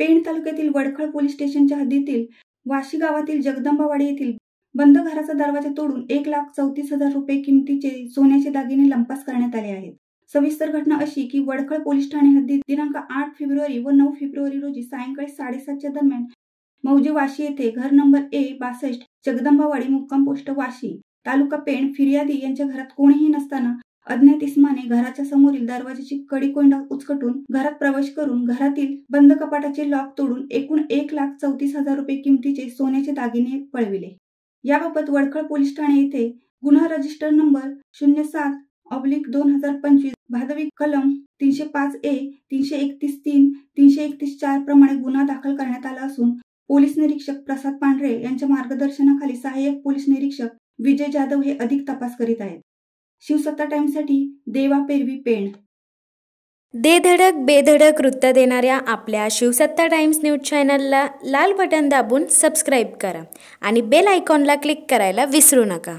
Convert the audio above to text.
पेण तालुक्यातील वडखळ पोलीस स्टेशनच्या हद्दीतील वाशी गावातील जगदंबावाडी येथील बंद घराचा दरवाजा तोडून 1,34,000 रुपये किमतीचे सोन्याचे दागिने लंपास करण्यात आले आहेत। सविस्तर घटना अशी की वडखळ पोलीस ठाणे हद्दीत दिनांक 8 फेब्रुवारी व 9 फेब्रुवारी रोजी सायंकाळी 7:30च्या दरम्यान मौजे वाशी येथे घर नंबर A62 जगदंबावाडी मुक्काम पोस्ट वाशी तालुका पेण फिर्यादी यांच्या घरात कोणीही नसताना अज्ञात इसमाने घराच्या समोरील दरवाजाची कडी-कोंडा उचकटून घरात प्रवेश करून घरातील बंद कपाटाचे लॉक तोडून एकूण 1,34,000 रुपये किमतीचे सोन्याचे दागिने पळविले। याबाबत वडखळ पोलीस ठाणे येथे गुन्हा रजिस्टर नंबर 07/2025 भादवी कलम 305A 331(3) 331(4) प्रमाणे गुन्हा दाखल करण्यात आला असून पोलीस निरीक्षक प्रसाद पांढरे यांच्या मार्गदर्शनाखाली सहाय्यक पोलीस निरीक्षक विजय जाधव हे अधिक तपास करीत आहेत। शिवसत्ता टाइम्ससाठी देवा पेरवी पेण। दे धडक बेधडक वृत्त देणाऱ्या आपल्या शिवसत्ता टाइम्स न्यूज चॅनलला लाल बटन दाबून सबस्क्राईब करा आणि बेल आयकॉनला क्लिक करायला विसरू नका।